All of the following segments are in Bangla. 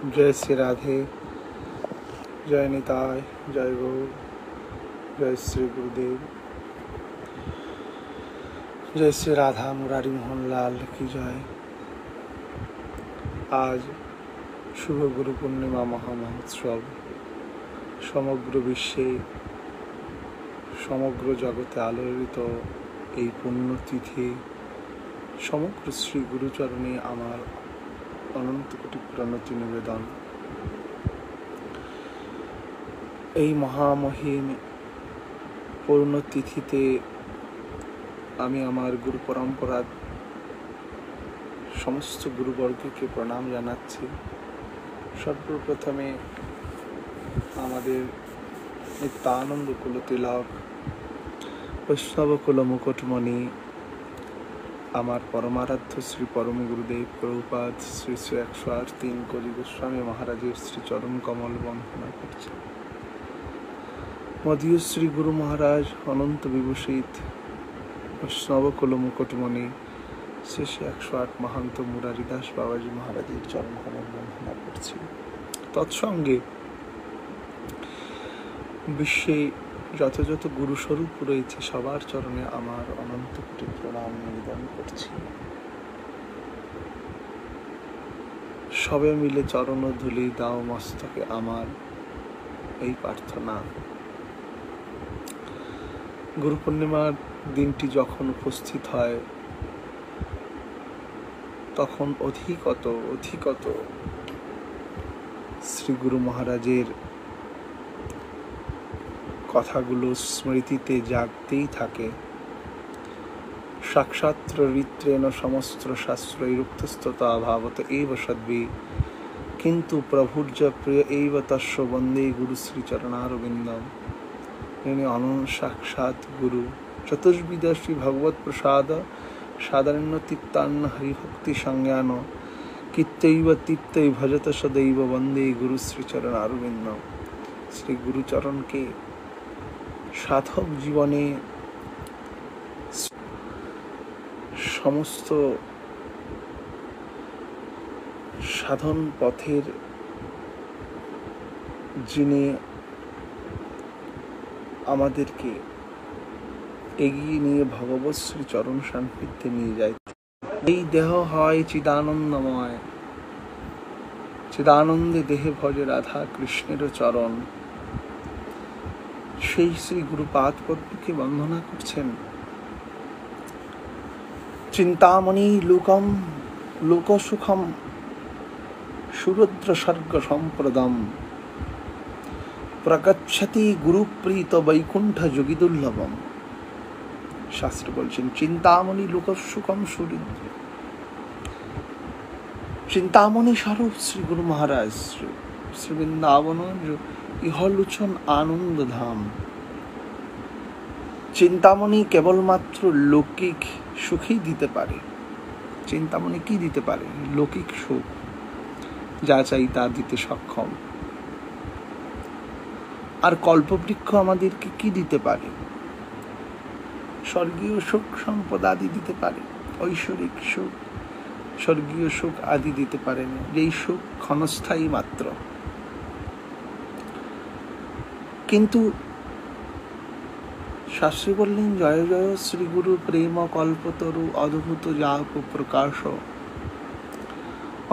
जय श्री राधे, जय निताय, जय गौर, जय श्री गुरुदेव, जय श्री राधा मुरारी मोहन लाल की जय। आज शुभ गुरु पूर्णिमा महामहोत्सव समग्र विश्वे समग्र जगते आलोड़ित এই পুণ্যতিথি সমগ্র শ্রী গুরুচরণে আমার অনন্ত কোটি প্রণতি নিবেদন। এই মহামহিম পূর্ণতিথিতে আমি আমার গুরু পরম্পরার সমস্ত গুরুবর্গকে প্রণাম জানাচ্ছি। সর্বপ্রথমে আমাদের নিত্যানন্দ কুল তিলক বৈষ্ণব কুল মুকুটমণি আমার পরমারাধ্য শ্রী পরম গুরুদেব প্রভুপাদ শ্রী শ্রী 108 কলি গোস্বামী মহারাজের শ্রী চরণ কমল বন্দনা করছে। মদীয় শ্রী গুরু মহারাজ অনন্ত বিভূষিত বৈষ্ণব কুল মুকুটমণি শ্রী শ্রী 108 মহান্ত মুরারিদাস বাবাজি মহারাজের চরণ কমল বন্দনা করছি। তৎসঙ্গে বিশ্বে যত যত গুরুস্বরূপ রয়েছে সবার চরণে আমার অনন্ত কোটি প্রণাম নিবেদন করছি। সবে মিলে চরণ ধুলি দাও মস্তকে আমার, এই প্রার্থনা। গুরু পূর্ণিমার দিনটি যখন উপস্থিত হয় তখন অধিকত শ্রী গুরু মহারাজের কথাগুলো স্মৃতিতে জাগতেই থাকে। সাক্ষাৎ ঋত্রেণ সমস্ত শাস্ত্রৈরুক্তস্ততা অভাবত এব সদ্ভি কিন্তু প্রভুর্য প্রিয় এইব তস্য বন্দে গুরু শ্রীচরণারবিন্দম। ইনি অনন্ত সাক্ষাৎ গুরু। চতুর্বিধ শ্রী ভগবৎ প্রসাদ সাধারণ তৃপ্তান্ন হরিভক্তি সংজ্ঞান কীর্তৈব তৃপ্তৈ ভজত সদৈব বন্দে গুরু শ্রীচরণারবিন্দম। শ্রী গুরুচরণকে সাধক জীবনে সমস্ত সাধন পথের যিনি আমাদেরকে এগিয়ে নিয়ে ভগবৎ শ্রী চরণ সান্নিধ্যে নিয়ে যায়। এই দেহ হয় চিদানন্দময়, চিদানন্দে দেহে ভজে রাধা কৃষ্ণের চরণ। সেই শ্রী গুরুপাদ পদ্মকে বন্দনা করছেন। চিন্তামণি লোকম লোকসুখম সুরুদ্র স্বর্গ সম্প্রদম প্রগচ্ছতি গুরুপ্রীত বৈকুণ্ঠ যোগীদুর্লভম। শাস্ত্র বলছেন চিন্তামণি লোকসুখম সুরুদ্র, চিন্তামণি স্বরূপ শ্রী গুরু মহারাজ শ্রী বৃন্দাবন ইহলোচন আনন্দ ধাম। চিন্তামণি কেবলমাত্র লৌকিক সুখই দিতে পারে। চিন্তামণি কি দিতে পারে? লৌকিক সুখ, যা চাই তা দিতে সক্ষম। আর কল্পবৃক্ষ আমাদেরকে কি দিতে পারে? স্বর্গীয় সুখ সম্পদ আদি দিতে পারে, ঐশ্বরিক সুখ, স্বর্গীয় সুখ আদি দিতে পারে না। যেই সুখ ক্ষণস্থায়ী মাত্র। কিন্তু শাস্ত্রী বললেন জয় জয় শ্রী গুরু প্রেম কল্পতরু অদ্ভুত যাক প্রকাশ,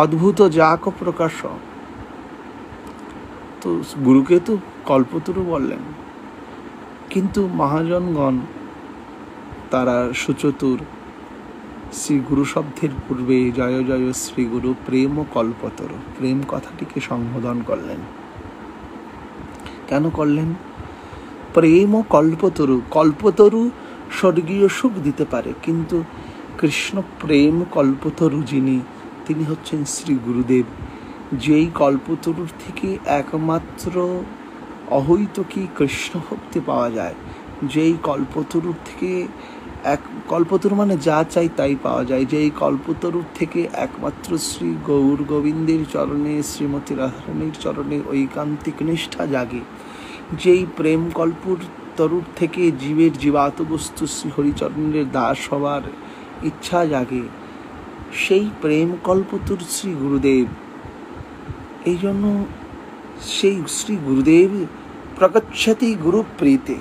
অদ্ভুত যাক প্রকাশ। তো গুরুকে তো কল্পতরু বললেন, কিন্তু মহাজনগণ তারা সুচতুর শ্রী গুরু শব্দের পূর্বে জয় জয় শ্রী গুরু প্রেম কল্পতরু, প্রেম কথাটিকে সম্বোধন করলেন। কেন করলেন? প্রেম কল্পতরু, কল্পতরু স্বর্গীয় সুখ দিতে পারে, কিন্তু কৃষ্ণ প্রেম কল্পতরু যিনি, তিনি হচ্ছেন শ্রী গুরুদেব। যেই কল্পতরুর থেকে একমাত্র অহৈতুকী কৃষ্ণ ভক্তি পাওয়া যায়, যেই কল্পতরুর থেকে কল্পতরু মানে যা চাই তাই পাওয়া যায়, যেই কল্পতরুর থেকে একমাত্র শ্রী গৌর গোবিন্দের চরণে শ্রীমতী রাধারানীর চরণে ঐকান্তিক নিষ্ঠা জাগে, যেই প্রেম কল্পতরুর থেকে জীবের জীবাত বস্তু শ্রী হরিচরণের দাস হবার ইচ্ছা জাগে, সেই প্রেম কল্পতরু শ্রী গুরুদেব। এই জন্য সেই শ্রী গুরুদেব প্রগচ্ছতি গুরু প্রীতে,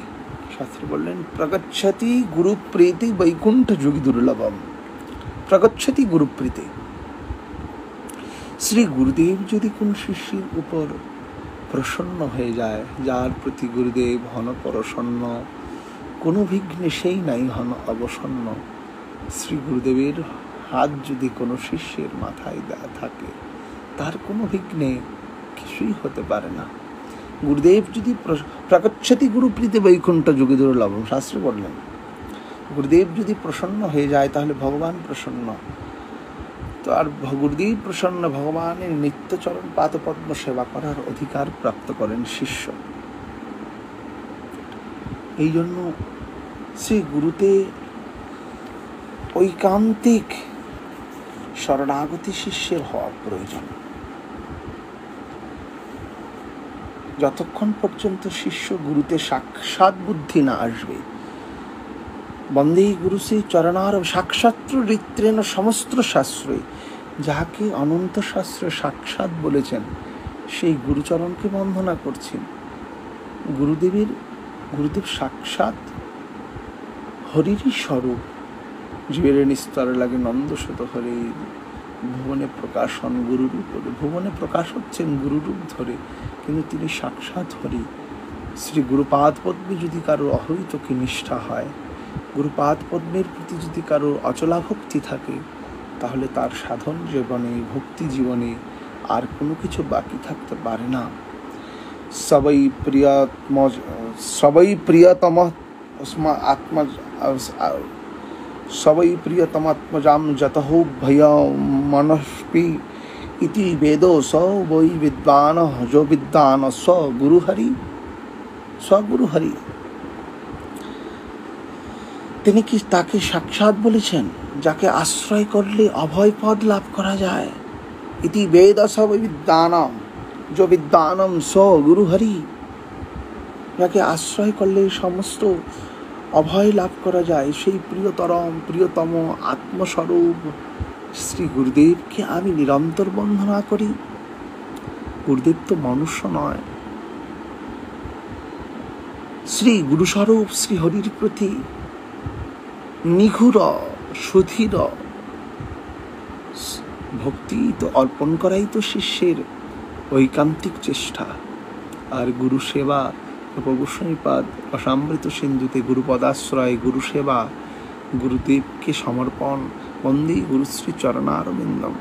শাস্ত্রে বললেন প্রগচ্ছতি গুরু প্রীতে বৈকুণ্ঠ যোগী দুর্লভম। প্রগচ্ছতি গুরু প্রীতে, শ্রী গুরুদেব যদি কোন শিষ্যের উপর প্রসন্ন হয়ে যায়, যার প্রতি গুরুদেব হন প্রসন্ন, কোনো বিঘ্নে সেই নাই হন অবসন্ন। শ্রী গুরুদেবের হাত যদি কোনো শিষ্যের মাথায় দেয়া থাকে, তার কোনো বিঘ্নে কিছুই হতে পারে না। গুরুদেব যদি প্রগচ্ছতি গুরুপ্রীতি বৈকুণ্ঠ যোগী দুর্লভম, শাস্ত্রে বললেন গুরুদেব যদি প্রসন্ন হয়ে যায় তাহলে ভগবান প্রসন্ন। তো আর গুরুদেব প্রসন্ন, ভগবানের নিত্যচরণ পাদপদ্ম সেবা করার অধিকার প্রাপ্ত করেন শিষ্য। এই জন্য শ্রী গুরুতে ঐকান্তিক শরণাগতি শিষ্যের হওয়া প্রয়োজন। যতক্ষণ পর্যন্ত শিষ্য গুরুতে সাক্ষাৎ বুদ্ধি না আসবে, বন্দে গুরু শ্রী চরণার সাক্ষাৎ ঋত্রেণ সমস্ত শাস্ত্রে, যাহাকে অনন্ত শাস্ত্রে সাক্ষাৎ বলেছেন সেই গুরুচরণকে বন্দনা করছেন। গুরুদেব সাক্ষাৎ হরিরই স্বরূপ। জীবের নিস্তর লাগে নন্দসুত হরে, ভুবনে প্রকাশন গুরুরূপ। ভুবনে প্রকাশ হচ্ছেন গুরুরূপ ধরে, কিন্তু তিনি সাক্ষাৎ হরি। শ্রী গুরুপাদ পদ্মে যদি কারোর অহৈতুকী নিষ্ঠা হয়, গুরুপাদ পদ্মের প্রতি যদি কারোর অচলা ভক্তি থাকে, তাহলে তার সাধন জীবনে, ভক্তি জীবনে আর কোনো কিছু বাকি থাকতে পারে না। সবই প্রিয়তমাত্মজাম যতঃ ভয় মনস্পি ইতি বেদো স বৈ বিদ্বান যো বিদ্বান স্বগুরু হরি। তিনি কি তাকে সাক্ষাৎ বলেছেন, যাকে আশ্রয় করলে অভয় পদ লাভ করা যায়। ইতি বেদ স বৈ বিদ্বানম যো বিদ্বানম স্বগুরু হরি, যাকে আশ্রয় করলে সমস্ত অভয় লাভ করা যায়, সেই প্রিয়তম আত্মস্বরূপ শ্রী গুরুদেবকে আমি নিরন্তর বন্দনা করি। গুরুদেব তো মনুষ্য নয়, শ্রী গুরুস্বরূপ শ্রী হরির প্রতি নিঘুর সুধীর ভক্তি তো অর্পণ করাই তো শিষ্যের ঐকান্তিক চেষ্টা। আর গুরু সেবা, প্রভুস্বামীপাদ অসামৃত সিন্ধুতে গুরুপদাশ্রয়, গুরু সেবা, গুরুদেবকে সমর্পণ, বন্দে গুরুশ্রী চরণারবিন্দম।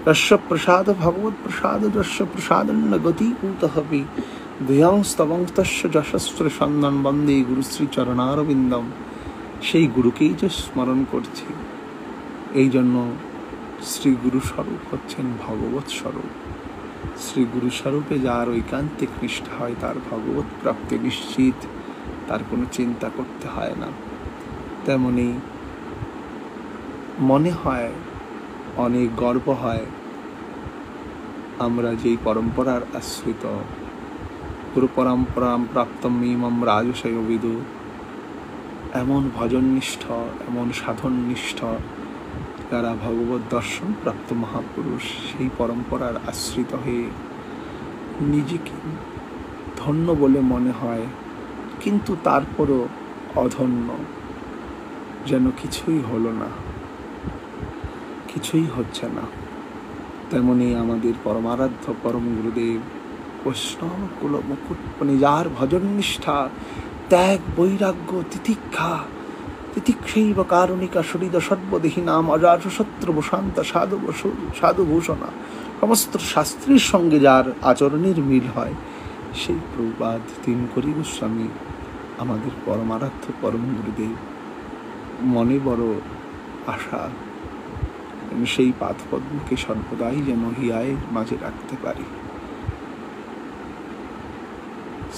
রস্য প্রসাদ ভগবৎ প্রসাদ রস্য প্রসাদন্ন গতি কুতঃপি ভূয়ংস্তবং তস্য যশস্র সন্দন, বন্দে গুরুশ্রী চরণারবিন্দম। সেই গুরুকেই যে স্মরণ করছি। এই জন্য শ্রী গুরু স্বরূপ হচ্ছেন ভগবৎ স্বরূপ। শ্রী গুরু স্বরূপে যার ঐকান্তিক নিষ্ঠা হয়, তার ভগবৎ প্রাপ্তি নিশ্চিত, তার কোনো চিন্তা করতে হয় না। তেমনি মনে হয়, অনেক গর্ব হয়, আমরা যেই পরম্পরার আশ্রিত, গুরু পরম্পরাম প্রাপ্তম ইমম রাজশৈব বিদু, এমন ভজননিষ্ঠ, এমন সাধননিষ্ঠ যারা ভগবত দর্শন প্রাপ্ত মহাপুরুষ, সেই পরম্পরার আশ্রিত হয়ে নিজেকে ধন্য বলে মনে হয়, কিন্তু তারপরও অধন্য, যেন কিছুই হলো না, কিছুই হচ্ছে না। তেমনি আমাদের পরমারাধ্য পরম গুরুদেব বৈষ্ণব কুল মুকুটমণি, যার ভজন নিষ্ঠা, ত্যাগ, বৈরাগ্য, তিতিক্ষৈব কারণিকা সুহৃদ সর্বদেহী নাম অজার শত্রু বসান্ত সাধুভূষণা, সমস্ত শাস্ত্রের সঙ্গে যার আচরণের মিল হয়, সেই প্রভুপাদ দিনকরি গোস্বামী আমাদের পরমারাধ্য পরম গুরুদেব। মনে বড় আশা সেই পাদপদ্মকে সর্বদাই যেন হিয়ায় মাঝে রাখতে পারি।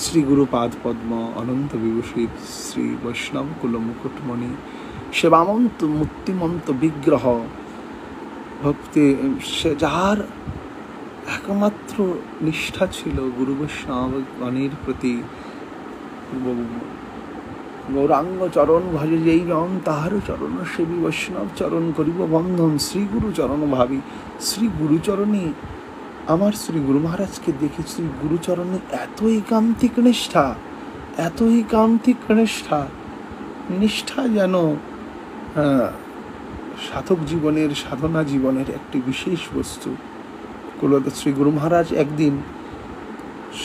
শ্রী গুরু পাদ পদ্ম অনন্ত বিভূষিত শ্রী বৈষ্ণব কুল মুকুটমণি সেবামন্ত মূর্তিমন্ত বিগ্রহ ভক্তি, যার একমাত্র নিষ্ঠা ছিল গুরু বৈষ্ণবগণের প্রতি। গৌরাঙ্গ চরণ ভজে যেই জন, তাহার চরণ সেবী বৈষ্ণব চরণ করিব বন্ধন, শ্রী গুরু চরণ ভাবি। শ্রী গুরুচরণে আমার শ্রী গুরু মহারাজকে দেখি শ্রী গুরুচরণে এত একান্তিক নিষ্ঠা, এত একান্তিক নিষ্ঠা যেন সাধক জীবনের, সাধনা জীবনের একটি বিশেষ বস্তু। শ্রী গুরু মহারাজ একদিন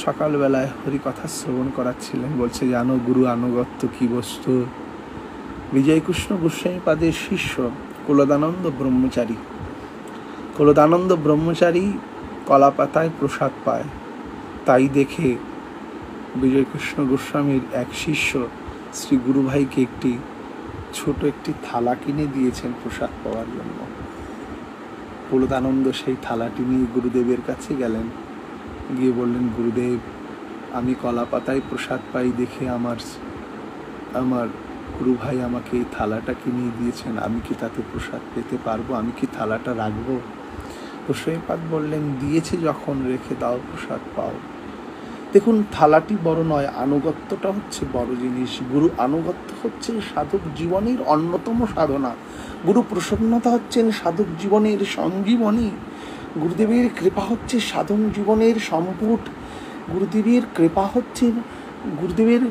সকালবেলায় হরিকথা শ্রবণ করাচ্ছিলেন, বলছে, জানো গুরু আনুগত্য কি বস্তু? বিজয়কৃষ্ণ গোস্বামীপাদের শিষ্য কুলদানন্দ ব্রহ্মচারী কলা পাতায় প্রসাদ পায়। তাই দেখে বিজয়কৃষ্ণ গোস্বামীর এক শিষ্য শ্রী গুরু ভাইকে ছোট একটি থালা কিনে দিয়েছেন প্রসাদ পাওয়ার জন্য। কুলদানন্দ সেই থালাটি নিয়ে গুরুদেবের কাছে গেলেন, গিয়ে বললেন, গুরুদেব, আমি কলা পাতায় প্রসাদ পাই দেখে আমার গুরু ভাই আমাকে এই থালাটা কিনে দিয়েছেন, আমি কি তাতে প্রসাদ পেতে পারবো? আমি কি থালাটা রাখবো? গোস্বামীপাদ বললেন, দিয়েছে যখন রেখে দাও, প্রসাদ পাও। দেখুন, থালাটি বড় নয়, আনুগত্যটা হচ্ছে বড় জিনিস। গুরু আনুগত্য হচ্ছে সাধক জীবনের অন্যতম সাধনা। গুরু প্রসন্নতা হচ্ছেন সাধক জীবনের সঞ্জীবনী। গুরুদেবের কৃপা হচ্ছে সাধন জীবনের সম্পুট। গুরুদেবের কৃপা হচ্ছেন, গুরুদেবের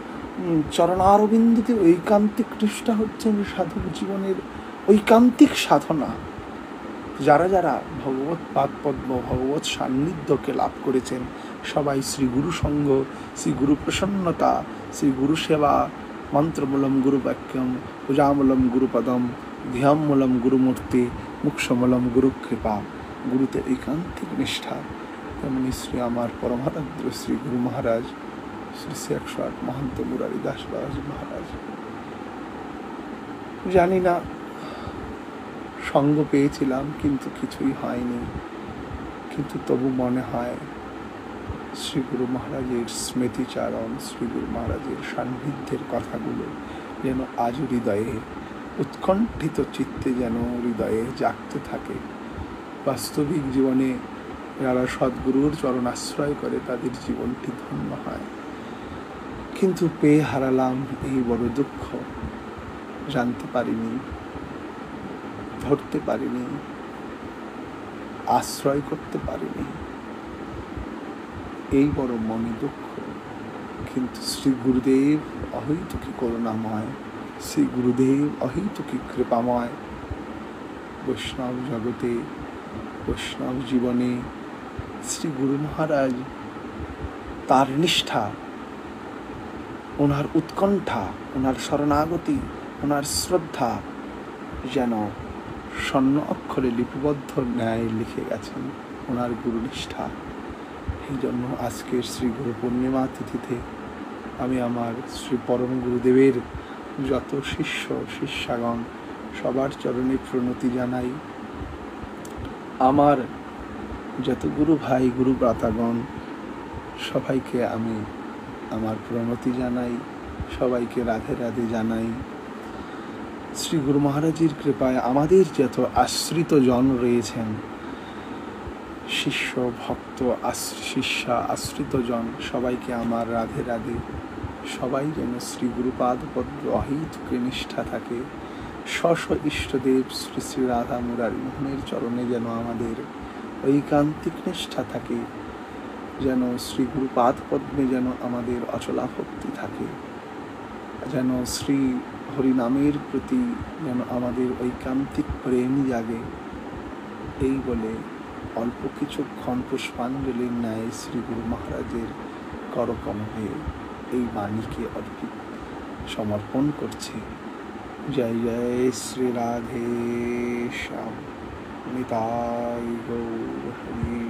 চরণারবিন্দুতে ঐকান্তিক নিষ্ঠা হচ্ছেন সাধক জীবনের ঐকান্তিক সাধনা। যারা যারা ভগবৎ পাদপদ্ম, ভগবৎ সান্নিধ্যকে লাভ করেছেন, সবাই শ্রী গুরু সঙ্গ, শ্রী গুরু প্রসন্নতা, শ্রী গুরু সেবা, মন্ত্রমূলম গুরু বাক্যম, পূজামূলম গুরুপদম, ধ্যানমূলম গুরুমূর্তি, মুক্ষমূলম গুরু কৃপা, গুরুতে ঐকান্তিক নিষ্ঠা। তেমনি শ্রী আমার পরমারাধ্য শ্রী গুরু মহারাজ শ্রী 108 মহন্ত মুরারি দাস বাবাজি মহারাজ। জানি না, সঙ্গ পেয়েছিলাম কিন্তু কিছুই হয়নি, কিন্তু তবু মনে হয় শ্রী গুরু মহারাজের স্মৃতিচারণ, শ্রী গুরু মহারাজের সান্নিধ্যের কথাগুলো যেন আজ হৃদয়ে উৎকণ্ঠিত চিত্তে যেন হৃদয়ে জাগতে থাকে। বাস্তবিক জীবনে যারা সদ্গুরুর চরণ আশ্রয় করে তাদের জীবনটি ধন্য হয়, কিন্তু পেয়ে হারালাম, এই বড় দুঃখ। জানতে পারিনি, ধরতে পারিনি, আশ্রয় করতে পারিনি, এই বড় মনে দুঃখ। কিন্তু শ্রী গুরুদেব অহৈতুকী করুণাময়, শ্রী গুরুদেব অহৈতুকী কৃপাময়। বৈষ্ণব জগতে, বৈষ্ণব জীবনে শ্রী গুরু মহারাজ, তার নিষ্ঠা, ওনার উৎকণ্ঠা, ওনার শরণাগতি, ওনার শ্রদ্ধা যেন স্বর্ণ অক্ষরে লিপিবদ্ধ ন্যায় লিখে গেছেন ওনার গুরুনিষ্ঠা। এই জন্য আজকের শ্রী গুরু পূর্ণিমা তিথিতে আমি আমার শ্রী পরম গুরুদেবের যত শিষ্য শিষ্যাগণ সবার চরণে প্রণতি জানাই। আমার যত গুরু ভাই, গুরু ভ্রাতাগণ সবাইকে আমি আমার প্রণতি জানাই, সবাইকে রাধে রাধে জানাই। শ্রী গুরু মহারাজের কৃপায় আমাদের যত আশ্রিত জন রয়েছেন, শিষ্য ভক্ত শিষ্যা আশ্রিত জন, সবাইকে আমার রাধে রাধে। সবাই যেন শ্রী গুরুপাদ পদ্ম অহৈতুকী নিষ্ঠা থাকে। স্ব ইষ্টদেব শ্রী শ্রী রাধা মুরারি মোহনের চরণে যেন আমাদের ঐকান্তিক নিষ্ঠা থাকে, যেন শ্রী গুরুপাদ পদ্মে যেন আমাদের অচলা ভক্তি থাকে, যেন শ্রী হরিনামের প্রতি যেন আমাদের ঐকান্তিক প্রেম জাগে। এই বলে অল্প কিছুক্ষণ পুষ্পাঞ্জলির ন্যায় শ্রী গুরু মহারাজের করকমলে এই বাণীকে সমর্পণ করছে। জয় জয় শ্রী রাধে শ্যাম, নিতাই গৌর হরি।